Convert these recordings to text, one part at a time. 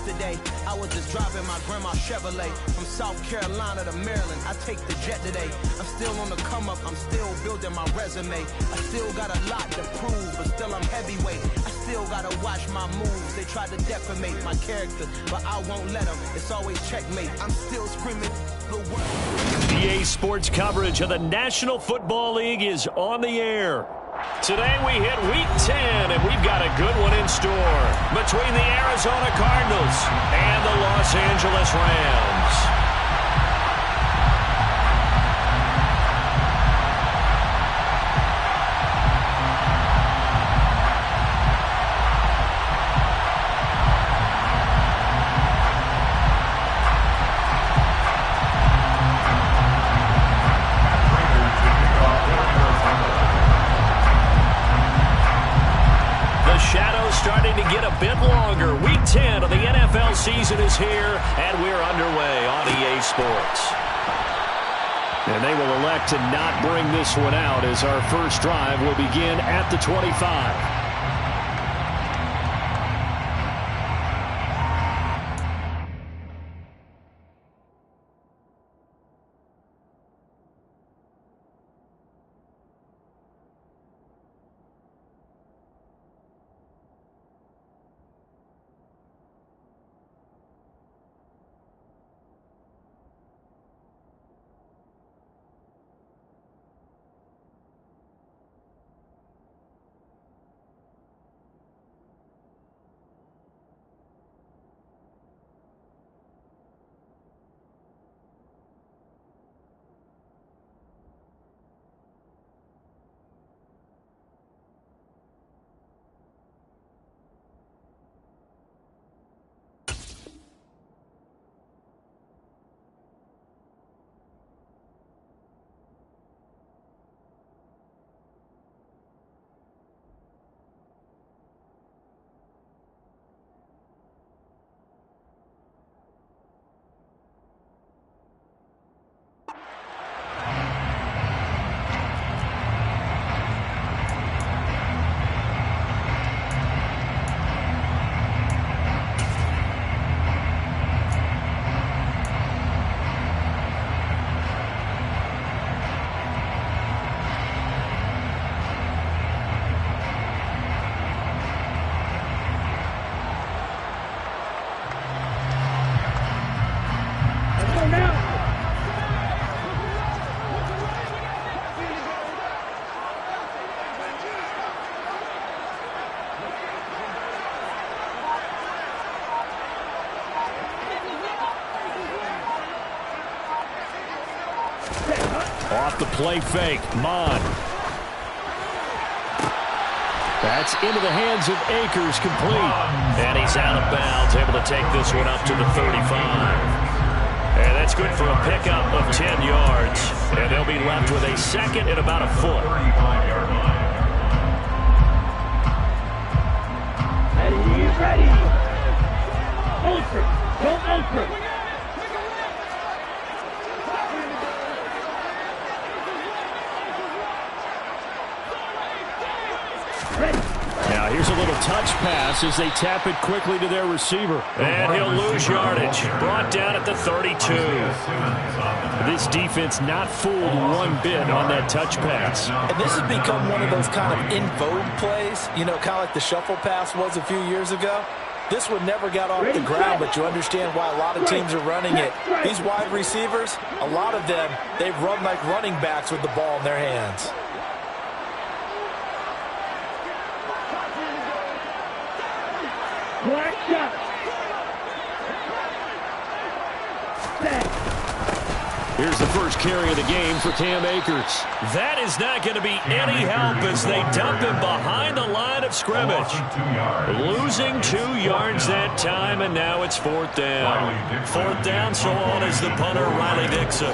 yesterday. I was just driving my grandma's Chevrolet from South Carolina to Maryland. I take the jet today. I'm still on the come up. I'm still building my resume. I still got a lot to prove, but still I'm heavyweight. I still gotta watch my moves. They try to defamate my character, but I won't let them. It's always checkmate. I'm still screaming the word. EA Sports coverage of the National Football League is on the air. Today we hit Week 10, and we've got a good one in store between the Arizona Cardinals and the Los Angeles Rams. Starting to get a bit longer. Week 10 of the NFL season is here, and we're underway on EA Sports. And they will elect to not bring this one out as our first drive will begin at the 25. Off the play fake, Mon. That's into the hands of Akers, complete. And he's out of bounds, able to take this one up to the 35. And that's good for a pickup of 10 yards. And they'll be left with a second and about a foot. Ready. Ultra. Go ultra. Now here's a little touch pass as they tap it quickly to their receiver. And he'll lose yardage. Brought down at the 32. This defense not fooled one bit on that touch pass. And this has become one of those kind of in vogue plays, you know, kind of like the shuffle pass was a few years ago. This one never got off the ground, but you understand why a lot of teams are running it. These wide receivers, a lot of them, they run like running backs with the ball in their hands. Here's the first carry of the game for Cam Akers. That is not going to be any help as they dump him behind the line of scrimmage. Losing 2 yards that time, and now it's 4th down. 4th down, so on is the punter, Riley Dixon.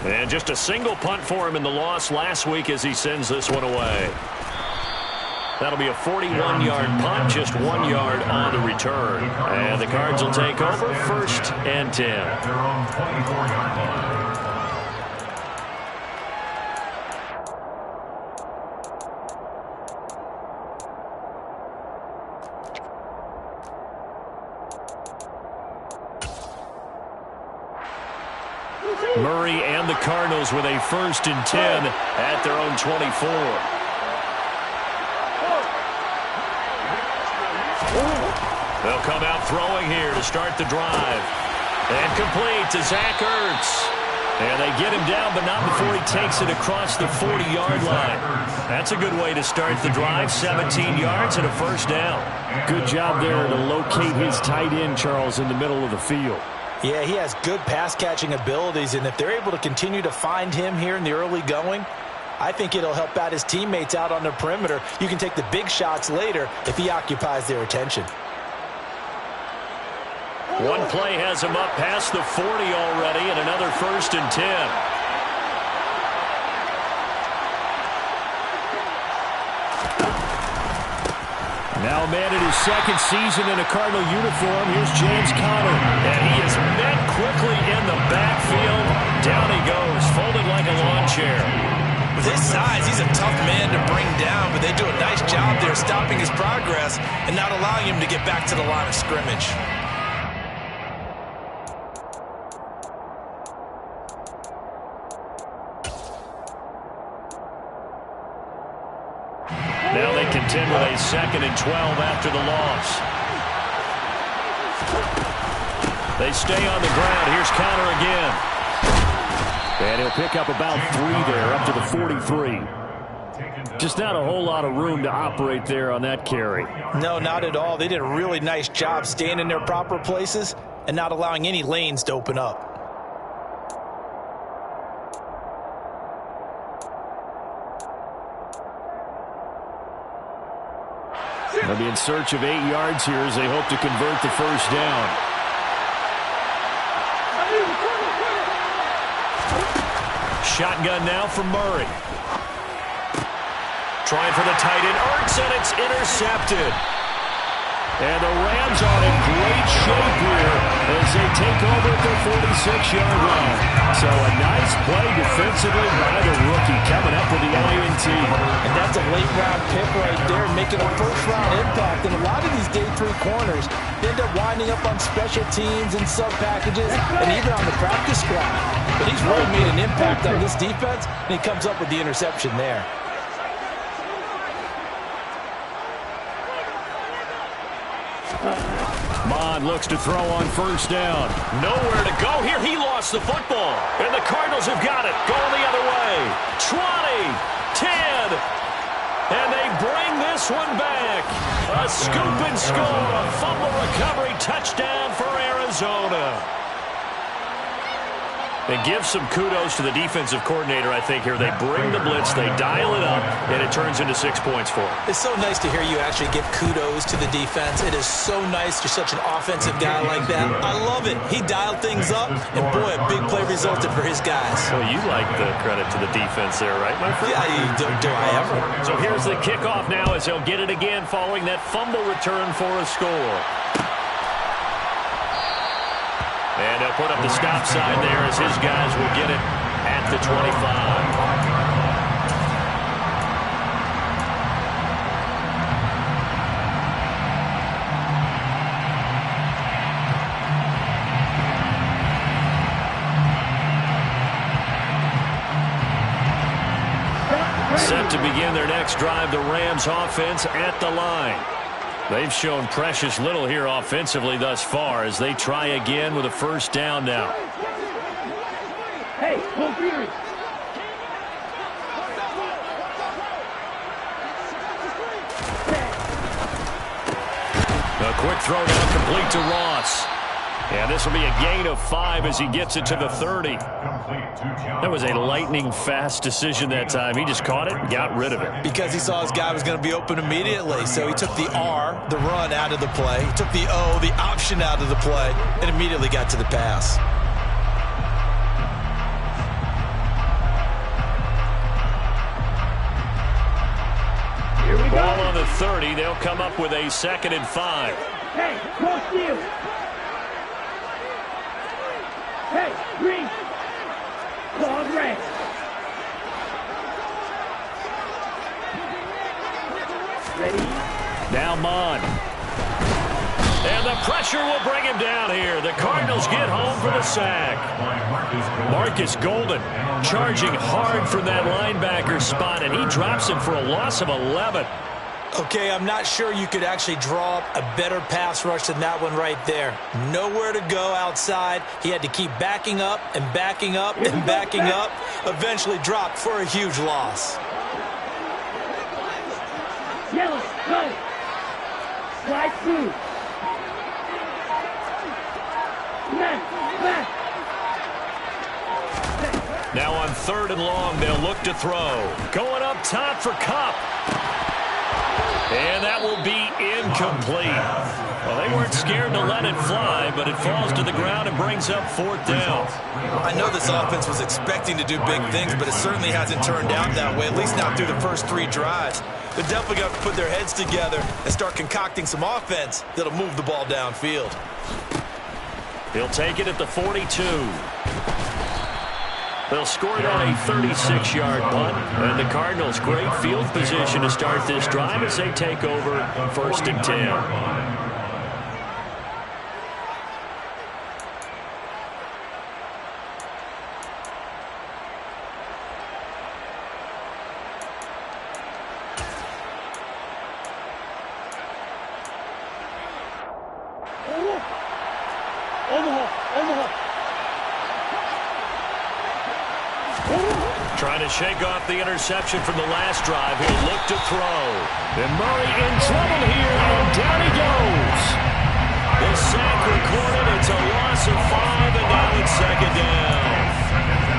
And just a single punt for him in the loss last week as he sends this one away. That'll be a 41-yard punt, just 1 yard on the return. And the Cards will take over 1st and 10. Their own 24-yard line. Murray and the Cardinals with a 1st and 10 at their own 24. They'll come out throwing here to start the drive. And complete to Zach Ertz. And they get him down, but not before he takes it across the 40-yard line. That's a good way to start the drive. 17 yards and a 1st down. Good job there to locate his tight end, Charles, in the middle of the field. Yeah, he has good pass-catching abilities, and if they're able to continue to find him here in the early going, I think it'll help out his teammates out on the perimeter. You can take the big shots later if he occupies their attention. One play has him up past the 40 already, and another 1st and 10. Now a man in his 2nd season in a Cardinal uniform. Here's James Conner. And he is met quickly in the backfield. Down he goes, folded like a lawn chair. With his size, he's a tough man to bring down, but they do a nice job there stopping his progress and not allowing him to get back to the line of scrimmage. Now they contend with a 2nd and 12 after the loss. They stay on the ground. Here's Conner again. And he'll pick up about 3 there, up to the 43. Just not a whole lot of room to operate there on that carry. No, not at all. They did a really nice job staying in their proper places and not allowing any lanes to open up. They'll be in search of 8 yards here as they hope to convert the 1st down. Shotgun now for Murray. Trying for the tight end, Ertz, and it's intercepted. And the Rams are in great shape here as they take over at their 46-yard line. So a nice play defensively by the rookie coming up with the INT. And that's a late-round pick right there, making a first-round impact. And a lot of these day 3 corners end up winding up on special teams and sub-packages and even on the practice squad. But he's really made an impact on this defense, and he comes up with the interception there. Mond looks to throw on 1st down. Nowhere to go here. He lost the football. And the Cardinals have got it. Going the other way. 20, 10. And they bring this one back. A scoop and score. A fumble recovery. Touchdown for Arizona. And give some kudos to the defensive coordinator, I think, here. They bring the blitz, they dial it up, and it turns into 6 points for them. It's so nice to hear you actually give kudos to the defense. It is so nice you're such an offensive guy like that. I love it. He dialed things up, and boy, a big play resulted for his guys. Well, you like the credit to the defense there, right, my friend? Yeah, do I ever? So here's the kickoff now as he'll get it again following that fumble return for a score. And he'll put up the stop sign there as his guys will get it at the 25. Set to begin their next drive, the Rams offense at the line. They've shown precious little here offensively thus far as they try again with a 1st down now. Hey, go Fury! A quick throw down complete to Ross. And this will be a gain of 5 as he gets it to the 30. That was a lightning-fast decision that time. He just caught it and got rid of it. Because he saw his guy was going to be open immediately. So he took the R, the run, out of the play. He took the O, the option, out of the play, and immediately got to the pass. Here we Ball go. on the 30. They'll come up with a 2nd and 5. Hey, cross you. Hey, green. Claws red. Ready? Now Mond. And the pressure will bring him down here. The Cardinals get home for the sack. Marcus Golden charging hard from that linebacker spot, and he drops him for a loss of 11. Okay, I'm not sure you could actually draw up a better pass rush than that one right there. Nowhere to go outside. He had to keep backing up and backing up and backing up. Eventually dropped for a huge loss. Yellow, go. Slide through. Back. Now on 3rd and long, they'll look to throw. Going up top for Kupp. And that will be incomplete. Well, they weren't scared to let it fly, but it falls to the ground and brings up 4th down. I know this offense was expecting to do big things, but it certainly hasn't turned out that way, at least not through the first 3 drives. They're definitely going to put their heads together and start concocting some offense that'll move the ball downfield. He'll take it at the 42. They'll score that a 36-yard punt. And the Cardinals, great field position to start this drive as they take over 1st and 10. Trying to shake off the interception from the last drive. He'll look to throw. And Murray in trouble here, and down he goes. The sack recorded. It's a loss of 5, and now it's 2nd down.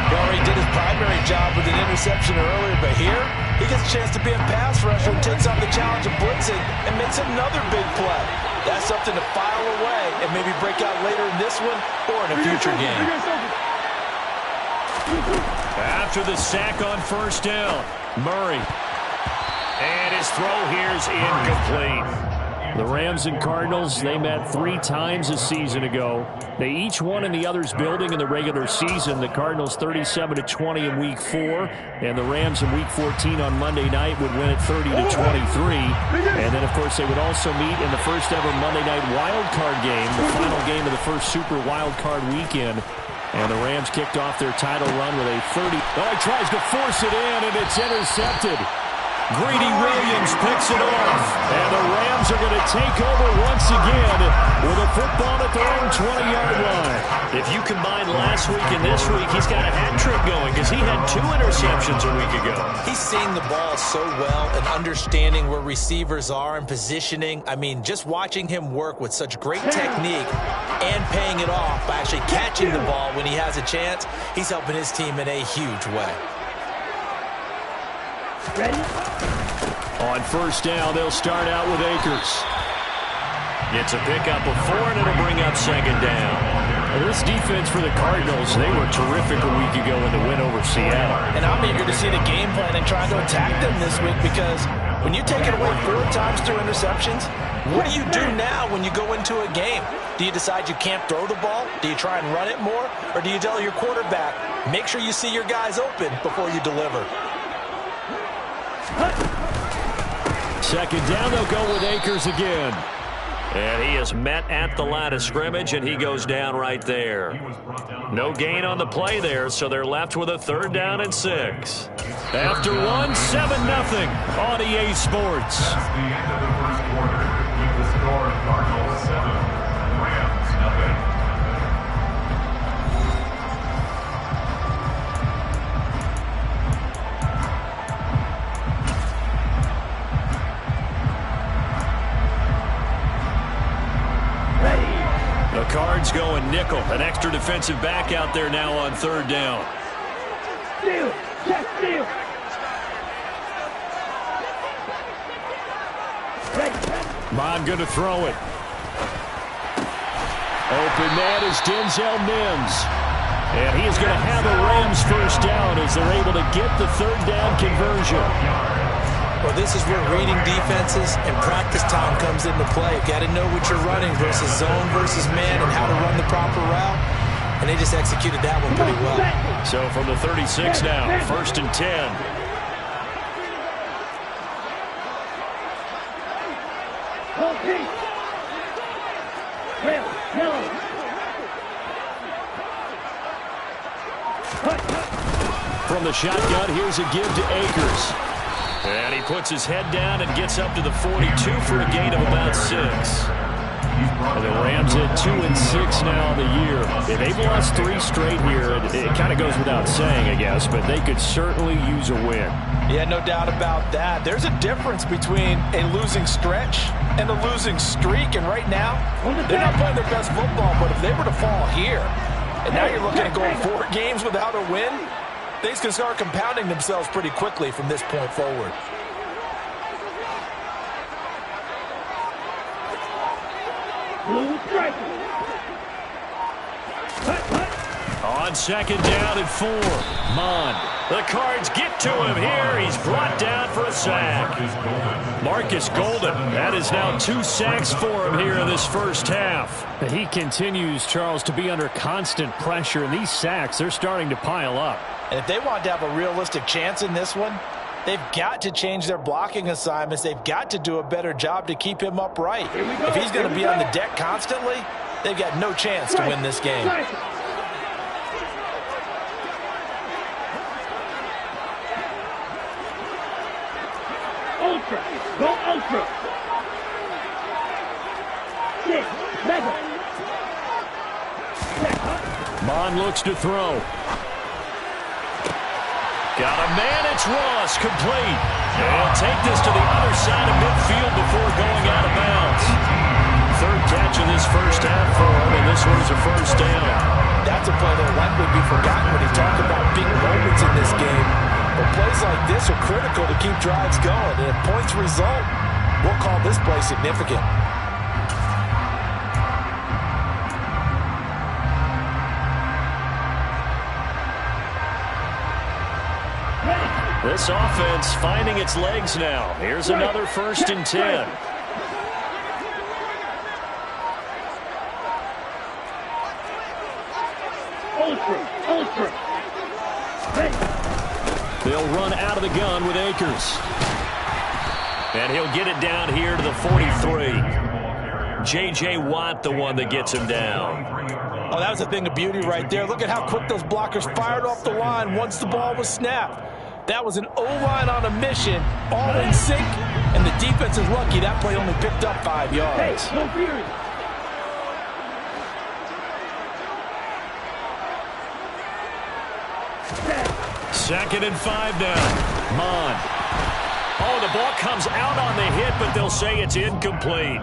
Murray did his primary job with an interception earlier, but here he gets a chance to be a pass rusher and takes on the challenge of blitzing and makes another big play. That's something to file away and maybe break out later in this one or in a future game. After the sack on 1st down, Murray. And his throw here's incomplete. The Rams and Cardinals, they met 3 times a season ago. They each won in the other's building in the regular season. The Cardinals 37-20 in Week 4, and the Rams in Week 14 on Monday night would win it 30-23. And then, of course, they would also meet in the first ever Monday night wild card game, the final game of the first Super Wild Card weekend. And the Rams kicked off their title run with a 30. Oh, he tries to force it in, and it's intercepted. Greedy Williams picks it off. And the Rams are going to take over once again with a football at their own 20-yard line. If you combine last week and this week, he's got a hat trick going because he had 2 interceptions a week ago. He's seeing the ball so well and understanding where receivers are and positioning. I mean, just watching him work with such great technique and paying it off by actually catching the ball when he has a chance, he's helping his team in a huge way. Ready? On 1st down, they'll start out with Akers. It's a pickup of 4, and it'll bring up 2nd down. Well, this defense for the Cardinals, they were terrific a week ago in the win over Seattle. And I'm eager to see the game plan and trying to attack them this week because when you take it away 4 times through interceptions, what do you do now when you go into a game? Do you decide you can't throw the ball? Do you try and run it more? Or do you tell your quarterback, make sure you see your guys open before you deliver? 2nd down, they'll go with Akers again. And he is met at the line of scrimmage, and he goes down right there. No gain on the play there, so they're left with a 3rd down and 6. After 1, 7-0 on EA Sports. That's the end of the first quarter with the score of Cardinals 7, Rams 0. The Cards going nickel. An extra defensive back out there now on 3rd down. Steal! Check steal! Bond going to throw it. Open man is Denzel Mims. And he is going to have a Rams 1st down as they're able to get the 3rd down conversion. Well, this is where reading defenses and practice time comes into play. You've got to know what you're running versus zone versus man and how to run the proper route. And they just executed that one pretty well. So from the 36 now, 1st and 10. Trail. Yellow. From the shotgun, here's a give to Akers. And he puts his head down and gets up to the 42 for a gain of about 6. And the Rams at 2-6 now on the year. If they've lost 3 straight here, it kind of goes without saying, I guess, but they could certainly use a win. Yeah, no doubt about that. There's a difference between a losing stretch and a losing streak, and right now, they're not playing their best football, but if they were to fall here, and now you're looking at going 4 games without a win, things can start compounding themselves pretty quickly from this point forward. Blue strike. On second down and 4. Mond. The Cards get to him here. He's brought down for a sack. Marcus Golden. That is now 2 sacks for him here in this first half. He continues, Charles, to be under constant pressure, and these sacks, they're starting to pile up. And if they want to have a realistic chance in this one, they've got to change their blocking assignments. They've got to do a better job to keep him upright. If he's going to be on the deck constantly, they've got no chance to win this game. Ultra. Go ultra. 6. Mega. Mond looks to throw. Got a man, it's Ross, complete. And he'll take this to the other side of midfield before going out of bounds. 3rd catch of this first half for him, and this one's a first down. That's a play that'll likely be forgotten when you talk about big moments in this game. But plays like this are critical to keep drives going, and if points result, we'll call this play significant. This offense finding its legs now. Here's another 1st and 10. Ultra. They'll run out of the gun with Akers. And he'll get it down here to the 43. J.J. Watt, the one that gets him down. Oh, that was a thing of beauty right there. Look at how quick those blockers fired off the line once the ball was snapped. That was an O-line on a mission, all in sync, and the defense is lucky that play only picked up 5 yards. No fury. Second and 5 now. Mond. Oh, the ball comes out on the hit, but they'll say it's incomplete.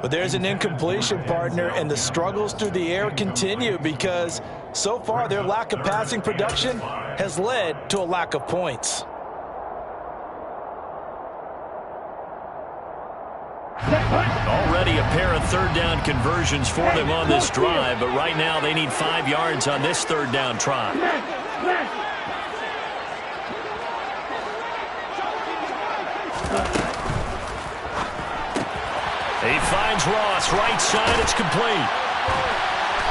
But there's an incompletion, partner, and the struggles through the air continue because so far their lack of passing production has led to a lack of points. Already a pair of 3rd down conversions for them on this drive, but right now they need 5 yards on this 3rd down try. He finds Ross, right side, it's complete.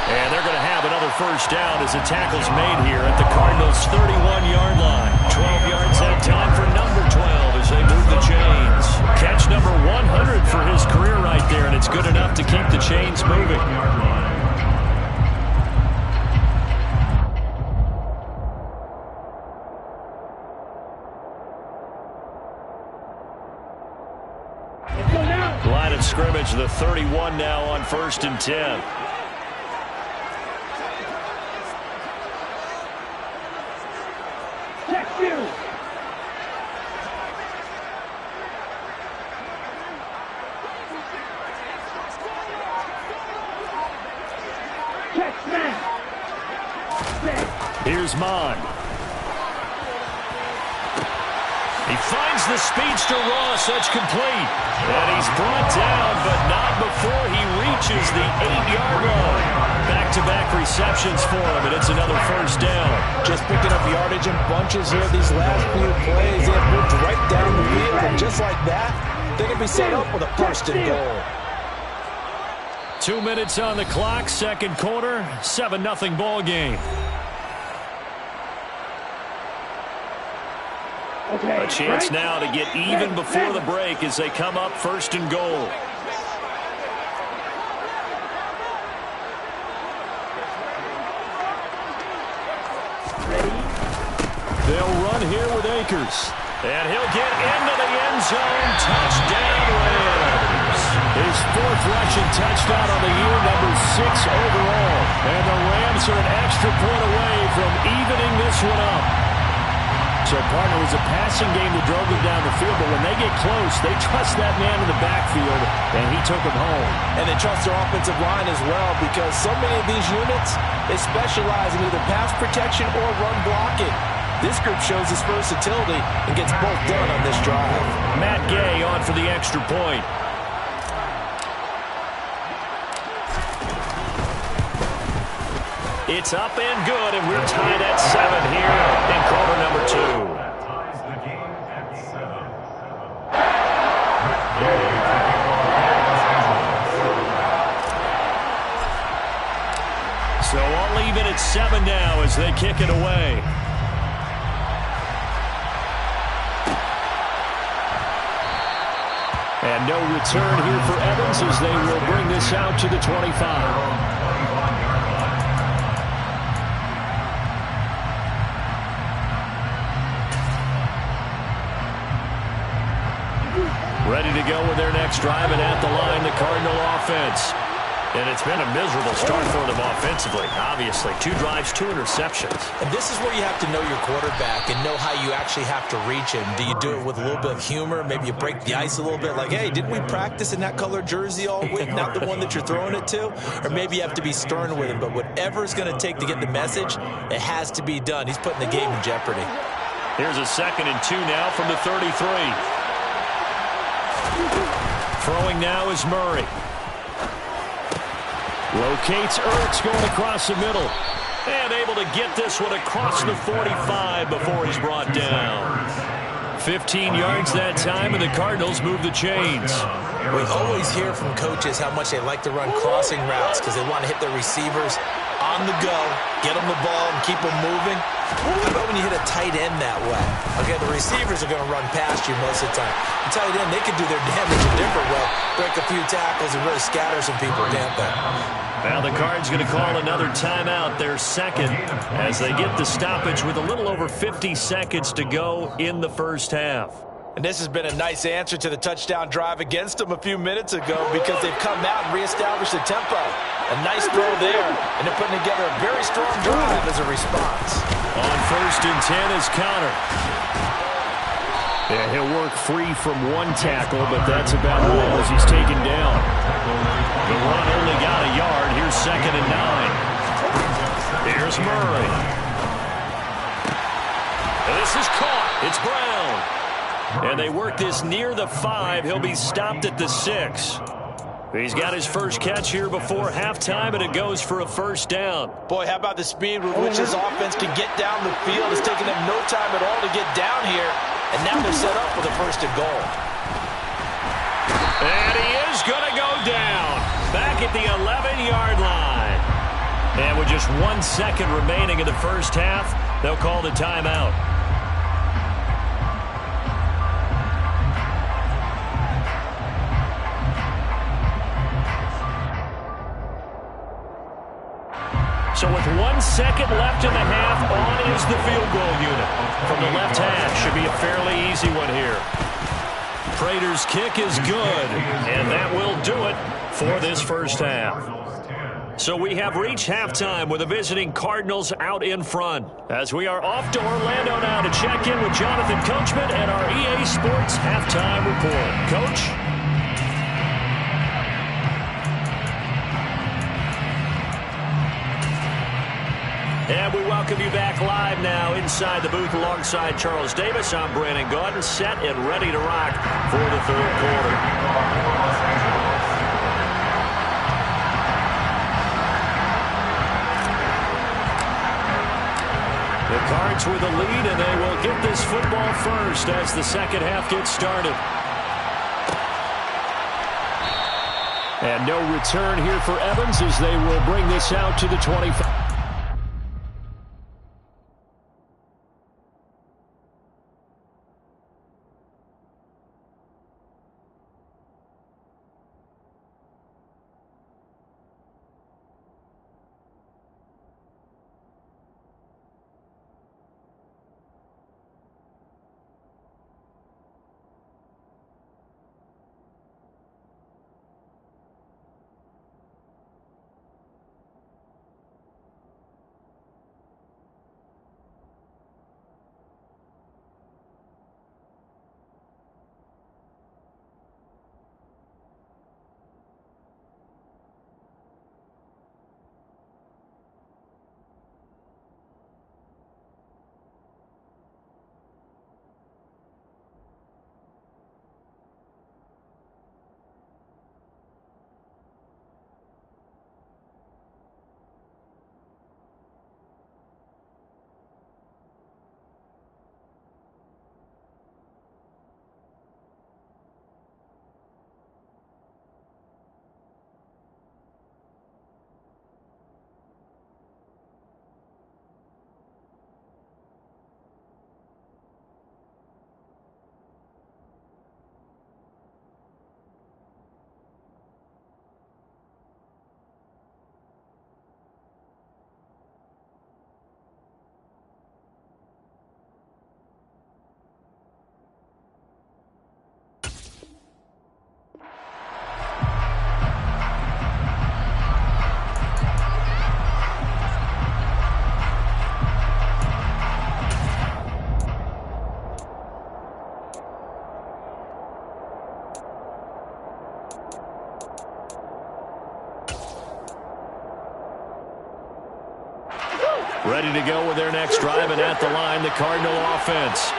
And they're going to have another first down as the tackle's made here at the Cardinals' 31-yard line. 12 yards that time for number 12 as they move the chains. Catch number 100 for his career right there, and it's good enough to keep the chains moving. Line of scrimmage, the 31 now on 1st and 10. Here's Mond. He finds the speedster Ross. That's complete. And he's brought down, but not before he reaches the 8-yard line. Back-to-back receptions for him, and it's another first down. Just picking up yardage in bunches here these last few plays. They have moved right down the field, and just like that, they can be set up with a 1st and goal. 2 minutes on the clock, 2nd quarter, 7-0 ball game. A chance now to get even before the break as they come up 1st and goal. They'll run here with Akers. And he'll get into the end zone. Touchdown, Rams. His fourth rushing touchdown on the year, number 6 overall. And the Rams are an extra point away from evening this one up. So, partner, it was a passing game that drove them down the field, but when they get close, they trust that man in the backfield, and he took them home. And they trust their offensive line as well, because so many of these units, they specialize in either pass protection or run blocking. This group shows its versatility and gets both done on this drive. Matt Gay on for the extra point. It's up and good, and we're tied at 7 here in quarter number 2. Ties the game at 7. So all even at 7 now as they kick it away. And no return here for Evans as they will bring this out to the 25. Ready to go with their next drive, and at the line, the Cardinal offense. And it's been a miserable start for them offensively, obviously. 2 drives, 2 interceptions. And this is where you have to know your quarterback and know how you actually have to reach him. Do you do it with a little bit of humor? Maybe you break the ice a little bit, like, hey, didn't we practice in that color jersey all week, not the one that you're throwing it to? Or maybe you have to be stern with him. But whatever it's going to take to get the message, it has to be done. He's putting the game in jeopardy. Here's a 2nd and 2 now from the 33. Throwing now is Murray. Locates Ertz going across the middle. And able to get this one across the 45 before he's brought down. 15 yards that time, and the Cardinals move the chains. We always hear from coaches how much they like to run crossing routes because they want to hit their receivers on the go, get them the ball, and keep them moving. How about when you hit a tight end that way? Okay, the receivers are going to run past you most of the time. The tight end, they can do their damage a different way, break a few tackles and really scatter some people, can't they? Now the Cards going to call another timeout, their 2nd, as they get the stoppage with a little over 50 seconds to go in the first half. And this has been a nice answer to the touchdown drive against them a few minutes ago because they've come out and reestablished the tempo. A nice throw there, and they're putting together a very strong drive as a response. On 1st and 10 is Connor. Yeah, he'll work free from one tackle, but that's about all as he's taken down. The run only got a yard. Here's 2nd and 9. Here's Murray. This is caught. It's Brown. And they work this near the 5. He'll be stopped at the 6. He's got his first catch here before halftime, and it goes for a 1st down. Boy, how about the speed with which his offense can get down the field? It's taken them no time at all to get down here, and now they're set up for the 1st and goal. And he is going to go down back at the 11-yard line. And with just 1 second remaining in the first half, they'll call the timeout. So with 1 second left in the half, on is the field goal unit. From the left hash, should be a fairly easy one here. Prater's kick is good, and that will do it for this first half. So we have reached halftime with the visiting Cardinals out in front. As we are off to Orlando now to check in with Jonathan Coachman and our EA Sports halftime report. Coach? And we welcome you back live now inside the booth alongside Charles Davis. I'm Brandon Gaudin, set and ready to rock for the 3rd quarter. The Cards with the lead, and they will get this football first as the 2nd half gets started. And no return here for Evans as they will bring this out to the 25. Ready to go with their next drive, and at the line, the Cardinal offense.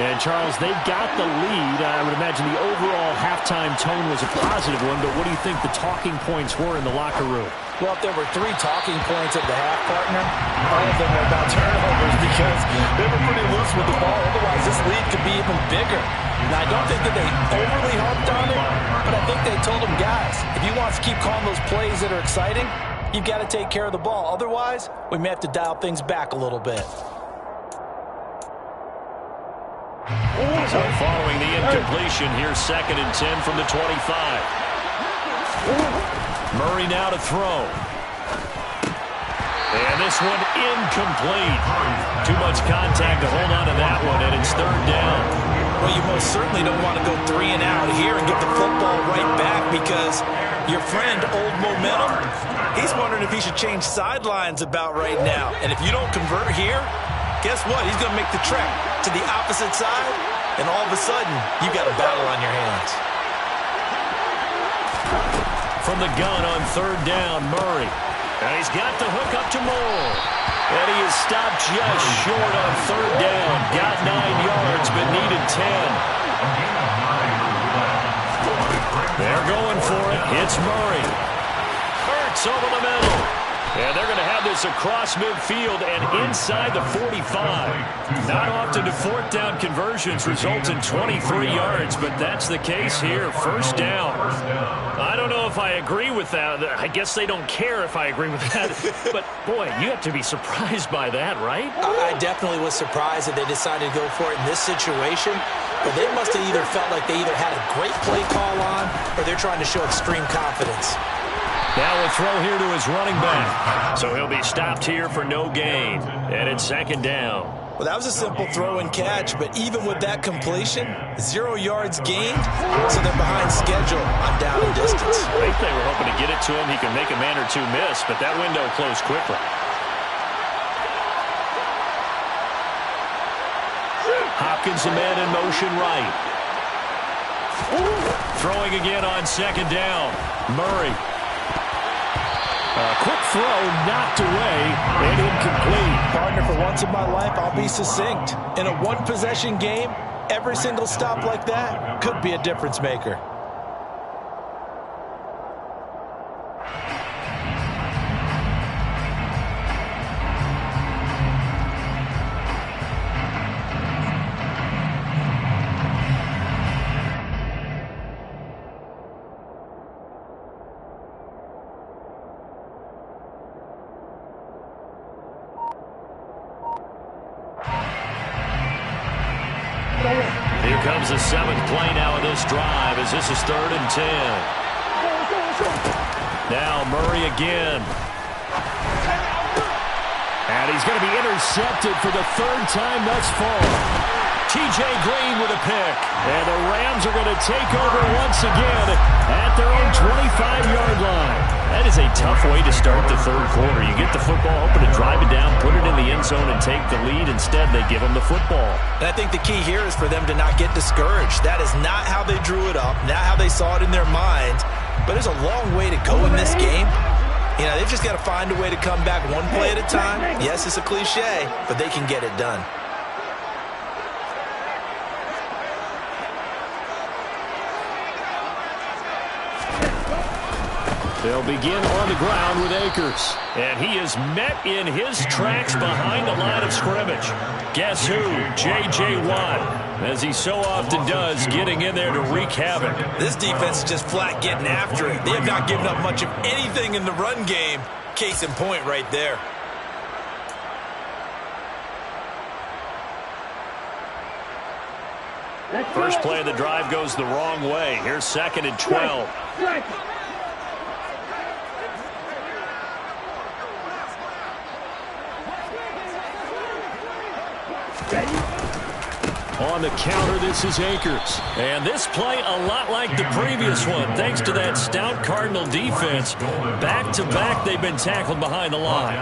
And, Charles, they've got the lead. I would imagine the overall halftime tone was a positive one, but what do you think the talking points were in the locker room? Well, if there were 3 talking points at the half, partner, all of them were about turnovers because they were pretty loose with the ball. Otherwise, this lead could be even bigger. Now, I don't think that they overly harped on it, but I think they told them, guys, if you want to keep calling those plays that are exciting, you've got to take care of the ball. Otherwise, we may have to dial things back a little bit. So following the incompletion, here's 2nd and 10 from the 25. Murray now to throw. And this one incomplete. Too much contact to hold on to that one, and it's 3rd down. Well, you most certainly don't want to go 3 and out here and get the football right back because your friend, Old Momentum, he's wondering if he should change sidelines about right now. And if you don't convert here, guess what? He's going to make the trek to the opposite side, and all of a sudden, you've got a battle on your hands. From the gun on 3rd down, Murray. And he's got the hook up to Moore. And he is stopped just short on 3rd down. Got 9 yards, but needed 10. They're going for it. It's Murray. Hurts over the middle. And they're going to have this across midfield and inside the 45. Not often do 4th down conversions result in 23 yards, but that's the case here. 1st down. I don't know if I agree with that. I guess they don't care if I agree with that. But, boy, you have to be surprised by that, right? I definitely was surprised that they decided to go for it in this situation. But they must have either felt like they either had a great play call on or they're trying to show extreme confidence. Now a throw here to his running back. So he'll be stopped here for no gain. And it's 2nd down. Well, that was a simple throw and catch, but even with that completion, 0 yards gained, so they're behind schedule on down and distance. I think they were hoping to get it to him. He could make a man or two miss, but that window closed quickly. Hopkins, a man in motion right. Throwing again on 2nd down. Murray. A quick throw knocked away and incomplete. Partner, for once in my life, I'll be succinct. In a one-possession game, every single stop like that could be a difference maker. Here comes the 7th play now of this drive as this is 3rd and 10. Now Murray again. And he's going to be intercepted for the 3rd time thus far. T.J. Green with a pick. And the Rams are going to take over once again at their own 25-yard line. That is a tough way to start the 3rd quarter. You get the football, hoping to drive it down, put it in the end zone, and take the lead. Instead, they give them the football. And I think the key here is for them to not get discouraged. That is not how they drew it up, not how they saw it in their minds. But there's a long way to go in this game. You know, they've just got to find a way to come back one play at a time. Yes, it's a cliche, but they can get it done. They'll begin on the ground with Akers. And he is met in his tracks behind the line of scrimmage. Guess who? J.J. Watt, as he so often does, getting in there to wreak havoc. This defense is just flat getting after it. They have not given up much of anything in the run game. Case in point right there. First play of the drive goes the wrong way. Here's 2nd and 12. On the counter, this is Akers. And this play a lot like the previous one. Thanks to that stout Cardinal defense, back-to-back they've been tackled behind the line.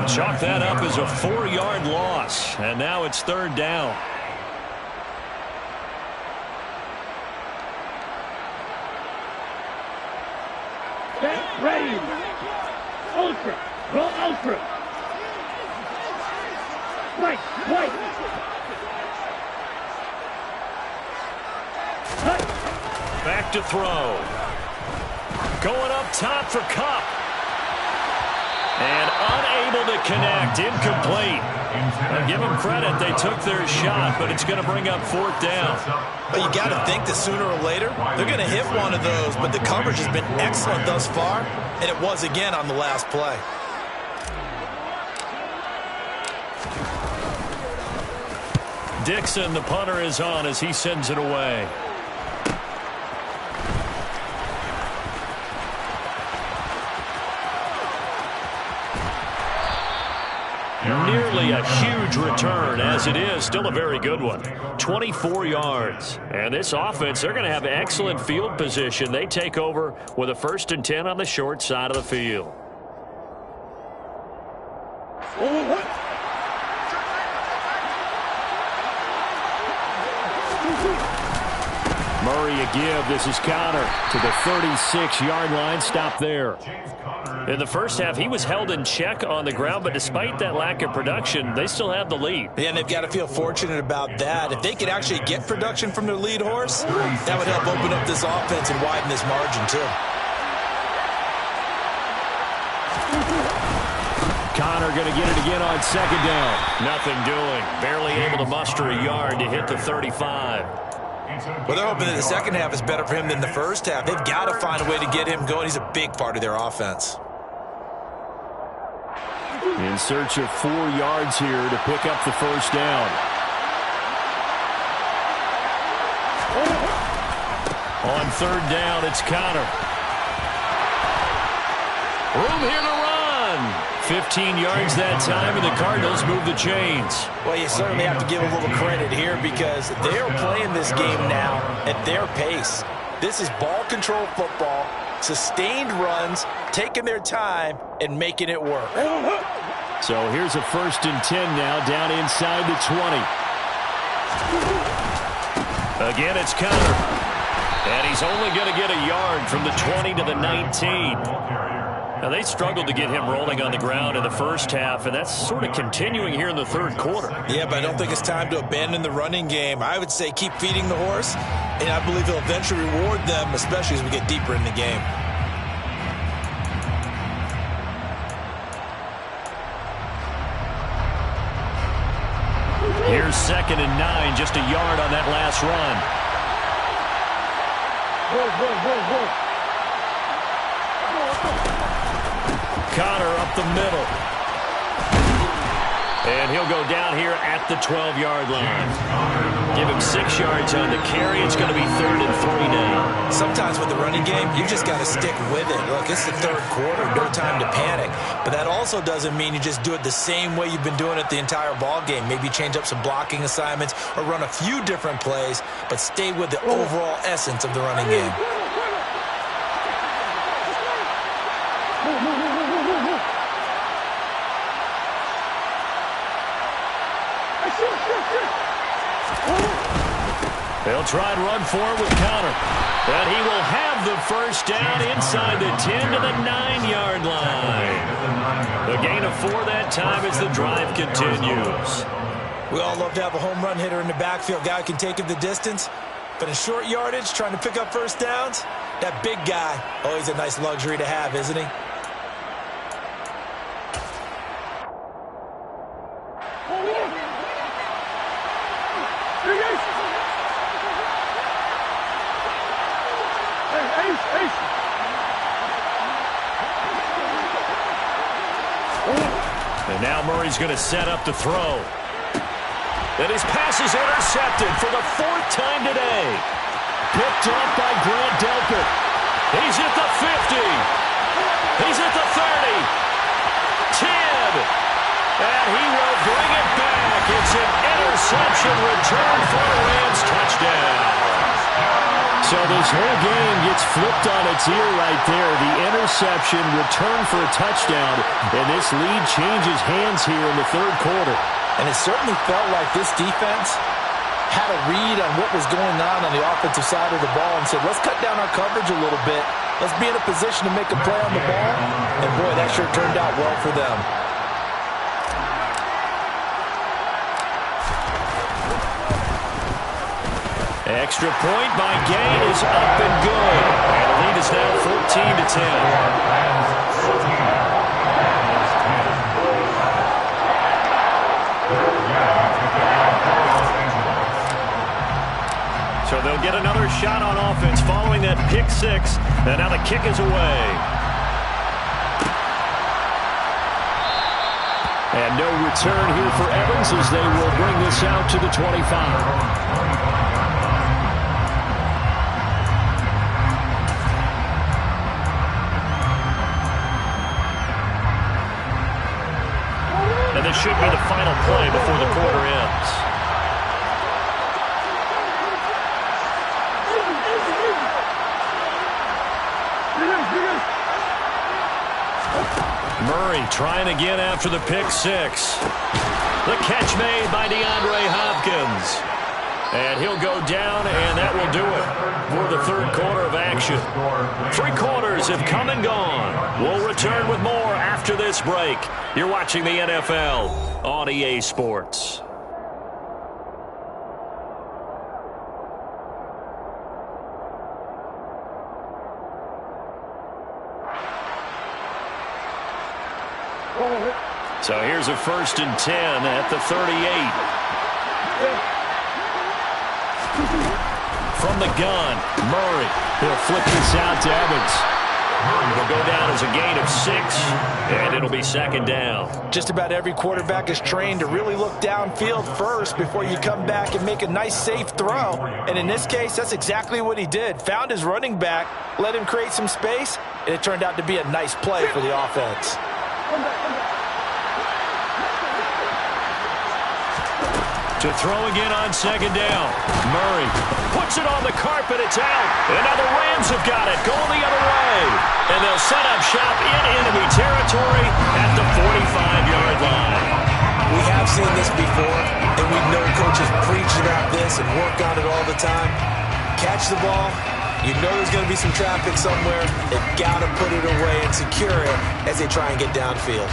Chalk that up as a 4-yard loss. And now it's 3rd down. Get ready. Ultra. Go ultra. Right, right. Back to throw. Going up top for Cup. And unable to connect. Incomplete. Give them credit. They took their shot, but it's going to bring up 4th down. But you got to think that sooner or later, they're going to hit one of those. But the coverage has been excellent thus far, and it was again on the last play. Dixon, the punter, is on as he sends it away. Nearly a huge return, as it is still a very good one. 24 yards. And this offense, they're going to have excellent field position. They take over with a 1st and 10 on the short side of the field. Murray a give. This is Connor to the 36-yard line. Stop there. In the first half, he was held in check on the ground, but despite that lack of production, they still have the lead. Yeah, and they've got to feel fortunate about that. If they could actually get production from their lead horse, that would help open up this offense and widen this margin, too. Connor going to get it again on 2nd down. Nothing doing. Barely able to muster a yard to hit the 35. Well, they're hoping that the second half is better for him than the first half. They've got to find a way to get him going. He's a big part of their offense. In search of 4 yards here to pick up the 1st down. On 3rd down, it's Connor. Room here to run. 15 yards that time, and the Cardinals move the chains. Well, you certainly have to give a little credit here because they're playing this game now at their pace. This is ball control football, sustained runs, taking their time, and making it work. So here's a 1st and 10 now, down inside the 20. Again, it's Connor. And he's only going to get a yard from the 20 to the 19. Now, they struggled to get him rolling on the ground in the first half, and that's sort of continuing here in the 3rd quarter. Yeah, but I don't think it's time to abandon the running game. I would say keep feeding the horse, and I believe he'll eventually reward them, especially as we get deeper in the game. Here's 2nd and 9, just a yard on that last run. Connor up the middle. And he'll go down here at the 12-yard line. Give him 6 yards on the carry. It's going to be 3rd and 3 now. Sometimes with the running game, you just got to stick with it. Look, it's the 3rd quarter. No time to panic. But that also doesn't mean you just do it the same way you've been doing it the entire ball game. Maybe change up some blocking assignments or run a few different plays, but stay with the overall essence of the running game. They'll try and run forward with Connor. And he will have the 1st down inside the 10 to the 9-yard line. A gain of 4 that time as the drive continues. We all love to have a home run hitter in the backfield, guy who can take him the distance. But in short yardage, trying to pick up 1st downs, that big guy, always a nice luxury to have, isn't he? And now Murray's going to set up the throw. And his pass is intercepted for the 4th time today. Picked up by Grant Delpit. He's at the 50. He's at the 30. 10. And he will bring it back. It's an interception return for a Rams touchdown. So this whole game gets flipped on its ear right there. The interception, return for a touchdown, and this lead changes hands here in the 3rd quarter. And it certainly felt like this defense had a read on what was going on the offensive side of the ball and said, let's cut down our coverage a little bit. Let's be in a position to make a play on the ball. And, boy, that sure turned out well for them. Extra point by Gain is up and good. And the lead is now 14-10. So they'll get another shot on offense following that pick six. And now the kick is away. And no return here for Evans as they will bring this out to the 25. And this should be the final play before the quarter ends. Murray trying again after the pick six. The catch made by DeAndre Hopkins. And he'll go down, and that will do it for the third quarter of action. 3 quarters have come and gone. We'll return with more after this break. You're watching the NFL on EA Sports. So here's a 1st and 10 at the 38. From the gun, Murray. He'll flip this out to Evans. It'll go down as a gain of 6, and it'll be 2nd down. Just about every quarterback is trained to really look downfield first before you come back and make a nice, safe throw. And in this case, that's exactly what he did. Found his running back, let him create some space, and it turned out to be a nice play for the offense. To throw again on 2nd down. Murray puts it on the carpet. It's out. And now the Rams have got it. Going the other way. And they'll set up shop in enemy territory at the 45-yard line. We have seen this before, and we know coaches preach about this and work on it all the time. Catch the ball. You know there's going to be some traffic somewhere. They've got to put it away and secure it as they try and get downfield.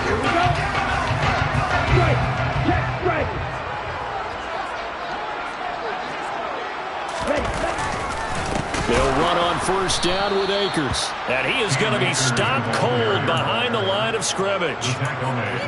Here we go. Strike. Check strike. They'll run on 1st down with Akers. And he is going to be stopped cold behind the line of scrimmage.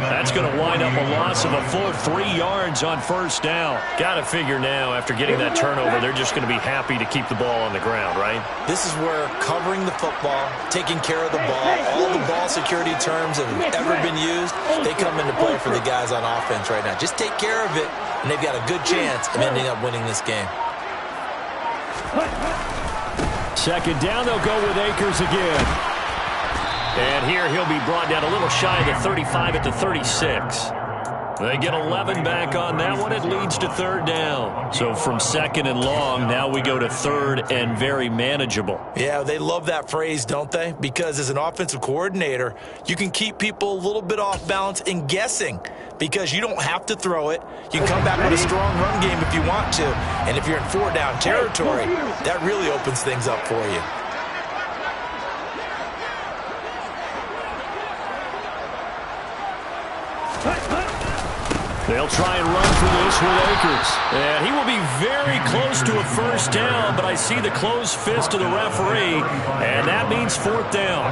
That's going to wind up a loss of a full 3 yards on 1st down. Got to figure now, after getting that turnover, they're just going to be happy to keep the ball on the ground, right? This is where covering the football, taking care of the ball, all the ball security terms that have ever been used, they come into play for the guys on offense right now. Just take care of it, and they've got a good chance of ending up winning this game. 2nd down, they'll go with Akers again. And here he'll be brought down a little shy of the 35 at the 36. They get 11 back on that one. It leads to 3rd down. So from 2nd and long, now we go to 3rd and very manageable. Yeah, they love that phrase, don't they? Because as an offensive coordinator, you can keep people a little bit off balance and guessing because you don't have to throw it. You can come back with a strong run game if you want to. And if you're in 4-down territory, that really opens things up for you. They'll try and run for this with Akers. And he will be very close to a 1st down, but I see the closed fist of the referee, and that means 4th down.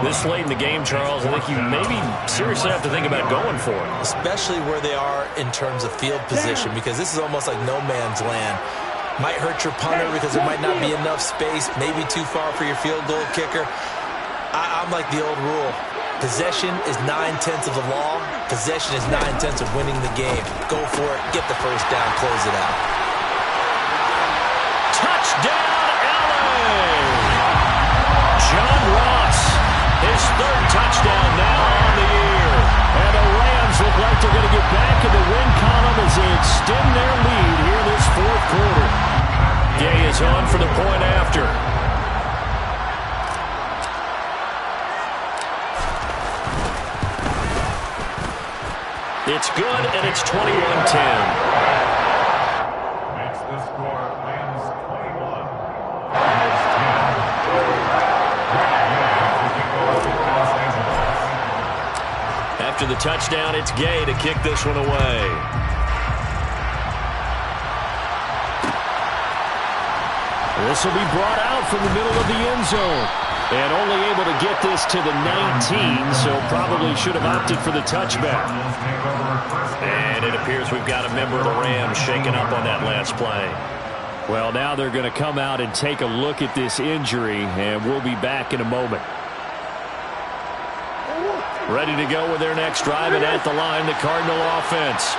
This late in the game, Charles, I think you maybe seriously have to think about going for it. Especially where they are in terms of field position, because this is almost like no man's land. Might hurt your punter because there might not be enough space, maybe too far for your field goal kicker. I'm like the old rule. Possession is 9/10 of the law. Possession is 9/10 of winning the game. Go for it. Get the 1st down. Close it out. Touchdown, LA! John Ross, his 3rd touchdown now on the year. And the Rams look like they're going to get back in the win column as they extend their lead here this 4th quarter. Gay is on for the point after. It's good, and it's 21-10. Makes the score. Rams 21. After the touchdown, it's Gay to kick this one away. This will be brought out from the middle of the end zone. And only able to get this to the 19, so probably should have opted for the touchback. And it appears we've got a member of the Rams shaken up on that last play. Well, now they're going to come out and take a look at this injury, and we'll be back in a moment. Ready to go with their next drive, and at the line, the Cardinal offense.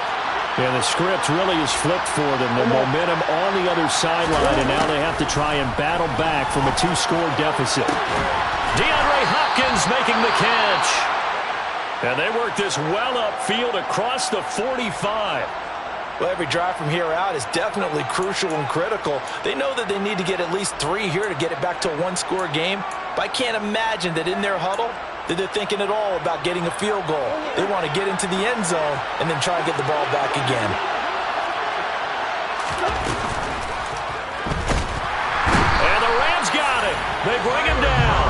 And the script really is flipped for them. The momentum on the other sideline, and now they have to try and battle back from a 2-score deficit. DeAndre Hopkins making the catch. And they work this well upfield across the 45. Well, every drive from here out is definitely crucial and critical. They know that they need to get at least 3 here to get it back to a 1-score game. But I can't imagine that in their huddle that they're thinking at all about getting a field goal. They want to get into the end zone and then try to get the ball back again. And the Rams got it. They bring him down.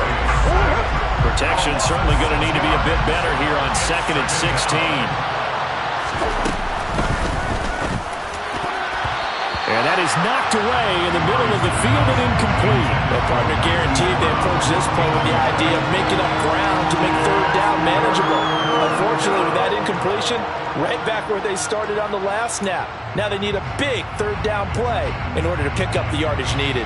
Protection certainly going to need to be a bit better here on 2nd and 16. And that is knocked away in the middle of the field and incomplete. Their partner guaranteed they approach this play with the idea of making up ground to make 3rd down manageable. Unfortunately, with that incompletion, right back where they started on the last snap. Now they need a big 3rd down play in order to pick up the yardage needed.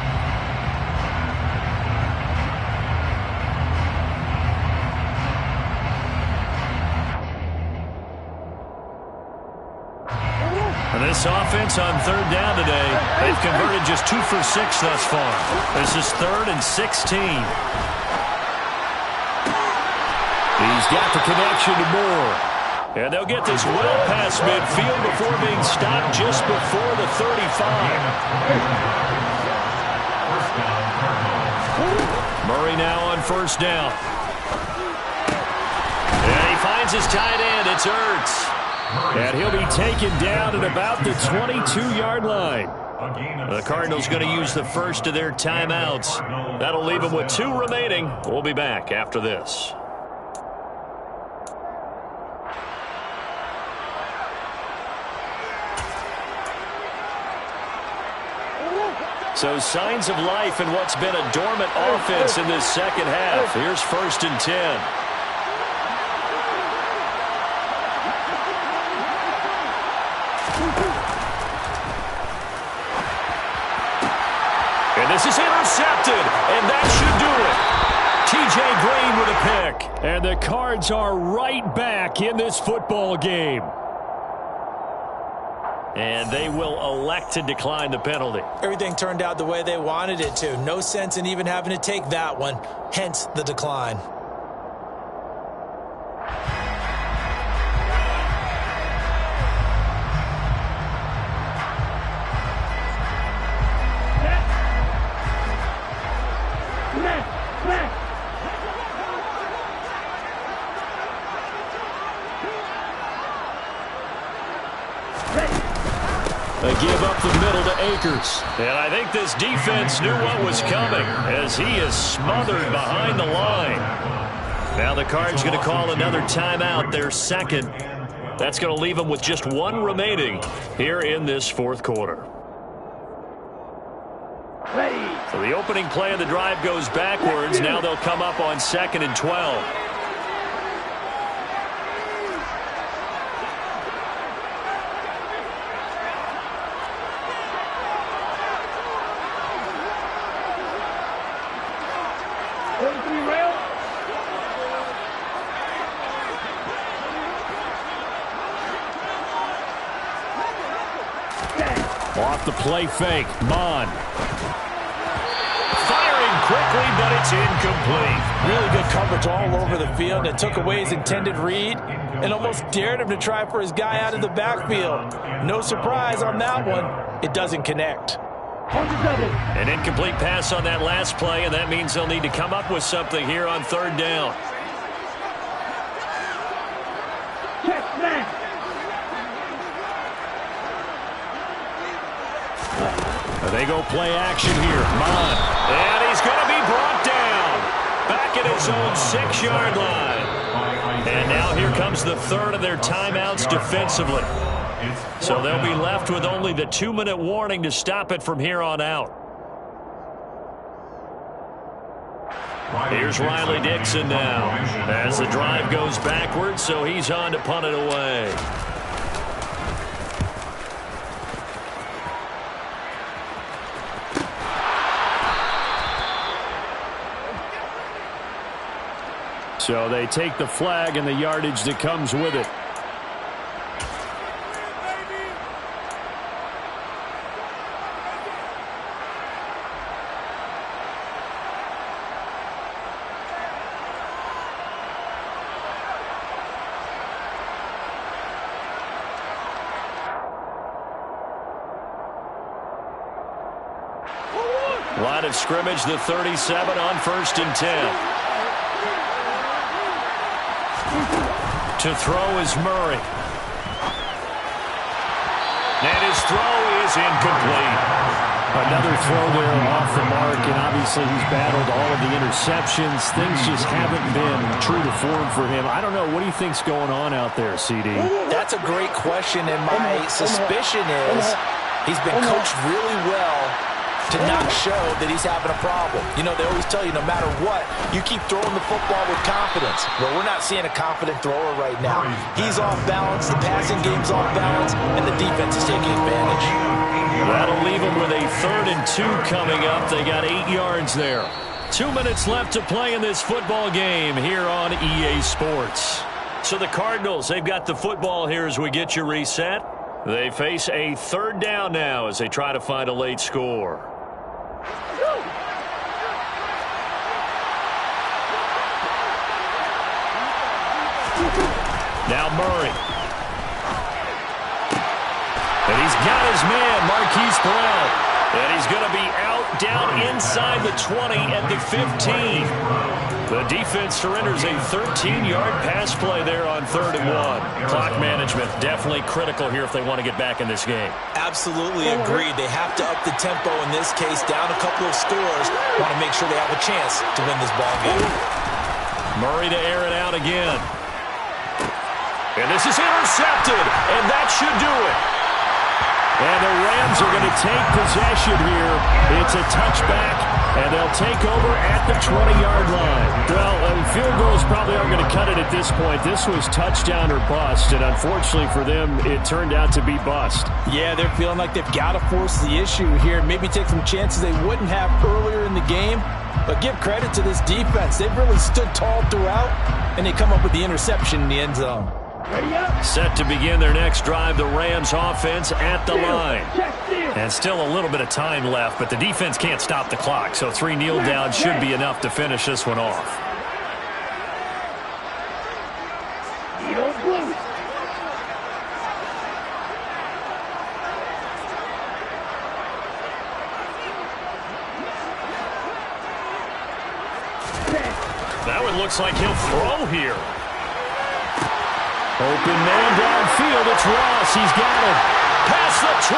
And this offense on 3rd down today, they've converted just 2 for 6 thus far. This is 3rd and 16. He's got the connection to Moore. And they'll get this well past midfield before being stopped just before the 35. Murray now on 1st down. And he finds his tight end. It's Ertz. And he'll be taken down at about the 22-yard line. The Cardinals going to use the first of their timeouts. That'll leave them with 2 remaining. We'll be back after this. So signs of life in what's been a dormant offense in this second half. Here's 1st and 10. And this is intercepted, and that should do it. T.J. Green with a pick. And the Cards are right back in this football game. And they will elect to decline the penalty. Everything turned out the way they wanted it to. No sense in even having to take that one. Hence the decline. They give up the middle to Akers. And I think this defense knew what was coming as he is smothered behind the line. Now the Cards going to call another timeout, their 2nd. That's going to leave them with just 1 remaining here in this 4th quarter. So the opening play of the drive goes backwards. Now they'll come up on 2nd and 12. Off the play fake, Mon. Firing quickly, but it's incomplete. Really good coverage all over the field and took away his intended read and almost dared him to try for his guy out of the backfield. No surprise on that one. It doesn't connect. An incomplete pass on that last play, and that means they'll need to come up with something here on 3rd down. They go play action here. Mon. And he's going to be brought down. Back at his own 6-yard line. And now here comes the 3rd of their timeouts defensively. So they'll be left with only the 2-minute warning to stop it from here on out. Here's Riley Dixon now as the drive goes backwards, so he's on to punt it away. So they take the flag and the yardage that comes with it. Line of scrimmage, the 37 on 1st and 10. To throw is Murray. And his throw is incomplete. Another throw there off the mark, and obviously he's battled all of the interceptions. Things just haven't been true to form for him. I don't know. What do you think's going on out there, CD? That's a great question, and my suspicion is he's been coached really well to not show that he's having a problem. You know, they always tell you no matter what, you keep throwing the football with confidence. Well, we're not seeing a confident thrower right now. He's off balance, the passing game's off balance, and the defense is taking advantage. That'll leave them with a 3rd and 2 coming up. They got 8 yards there. 2 minutes left to play in this football game here on EA Sports. So the Cardinals, they've got the football here as we get you reset. They face a 3rd down now as they try to find a late score. Now Murray. And he's got his man, Marquise Brown. And he's going to be out down inside the 20 at the 15. The defense surrenders a 13-yard pass play there on 3rd and 1. Clock management definitely critical here if they want to get back in this game. Absolutely agreed. They have to up the tempo in this case, down a couple of scores. Want to make sure they have a chance to win this ball game. Murray to air it out again. And this is intercepted, and that should do it. And the Rams are going to take possession here. It's a touchback, and they'll take over at the 20-yard line. Well, field goals probably aren't going to cut it at this point. This was touchdown or bust, and unfortunately for them, it turned out to be bust. Yeah, they're feeling like they've got to force the issue here. Maybe take some chances they wouldn't have earlier in the game. But give credit to this defense. They've really stood tall throughout, and they come up with the interception in the end zone. Set to begin their next drive, the Rams offense at the line. And still a little bit of time left, but the defense can't stop the clock, so 3 kneel downs should be enough to finish this one off. That one looks like he'll throw here. Open man downfield. It's Ross. He's got it. Past the 20.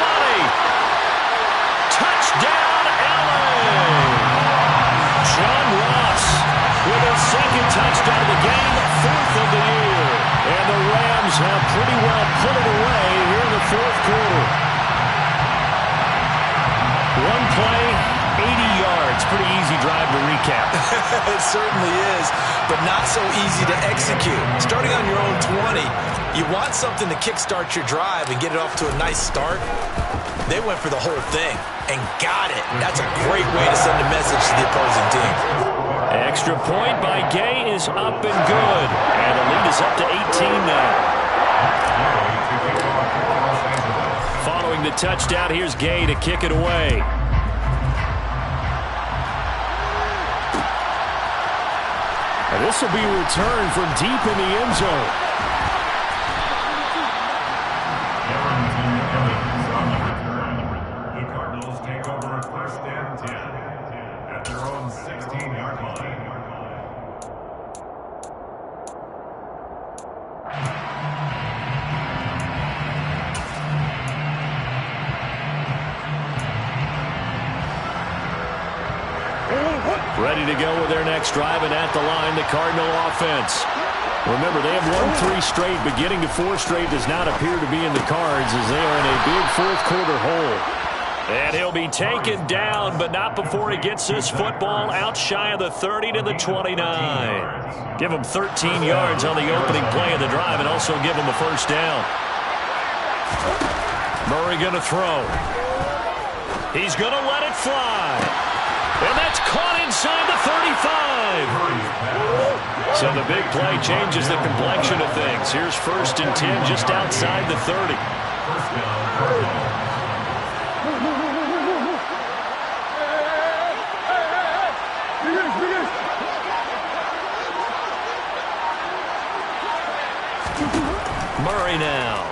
Touchdown, LA. John Ross with his 2nd touchdown of the game, 4th of the year. And the Rams have pretty well put it away here in the 4th quarter. One play, 80 yards. Pretty easy drive to recap. It certainly is, but not so easy to execute. Starting on your own 20, you want something to kickstart your drive and get it off to a nice start. They went for the whole thing and got it. That's a great way to send a message to the opposing team. Extra point by Gay is up and good. And the lead is up to 18 now. Following the touchdown, here's Gay to kick it away. And this will be returned from deep in the end zone. The Cardinals take over 1st and 10 at their own 16-yard line. Ready to go with their next drive, and at the line, the Cardinal offense. Remember, they have won 3 straight, but getting to 4 straight does not appear to be in the cards as they are in a big 4th quarter hole. And he'll be taken down, but not before he gets this football out shy of the 30 to the 29. Give him 13 yards on the opening play of the drive and also give him a first down. Murray going to throw. He's going to let it fly. And that's caught inside the 35. So the big play changes the complexion of things. Here's 1st and 10 just outside the 30. Murray now.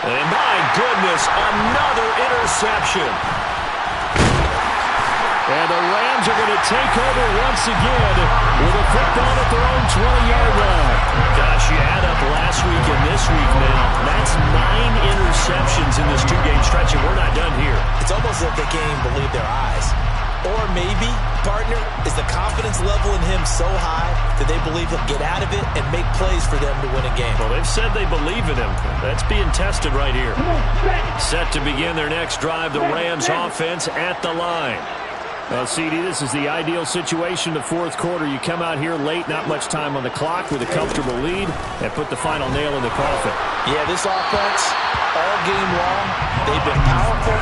And my goodness, another interception. And the Rams are going to take over once again with a football at their own 20-yard line. Gosh, you add up last week and this week now. That's 9 interceptions in this 2-game stretch, and we're not done here. It's almost as if they can't even believe their eyes. Or maybe, partner, is the confidence level in him so high that they believe he'll get out of it and make plays for them to win a game. Well, they've said they believe in him. That's being tested right here. Set to begin their next drive, the Rams offense at the line. Well, CD, this is the ideal situation in the 4th quarter. You come out here late, not much time on the clock, with a comfortable lead, and put the final nail in the coffin. Yeah, this offense, all game long, they've been powerful,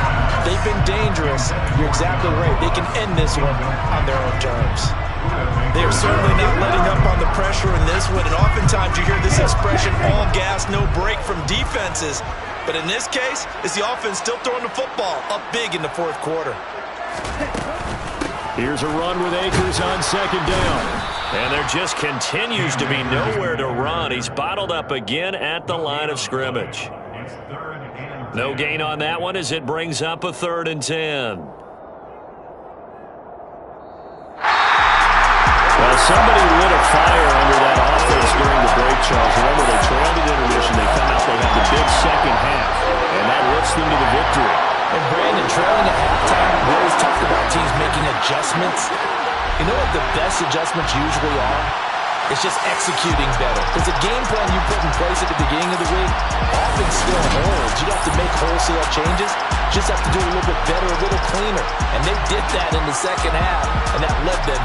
they've been dangerous. You're exactly right. They can end this one on their own terms. They are certainly not letting up on the pressure in this one, and oftentimes you hear this expression, all gas, no break from defenses. But in this case, it's the offense still throwing the football up big in the 4th quarter. Here's a run with Akers on 2nd down. And there just continues to be nowhere to run. He's bottled up again at the line of scrimmage. No gain on that one as it brings up a 3rd and 10. Well, somebody lit a fire under that offense during the break, Charles. Remember, they trailed at intermission. They come out, they have the big second half, and that lifts them to the victory. And Brandon, trailing at halftime, we always talk about teams making adjustments. You know what the best adjustments usually are? It's just executing better. Because the game plan you put in place at the beginning of the week often still holds. You don't have to make wholesale changes. You just have to do it a little bit better, a little cleaner. And they did that in the second half, and that led them to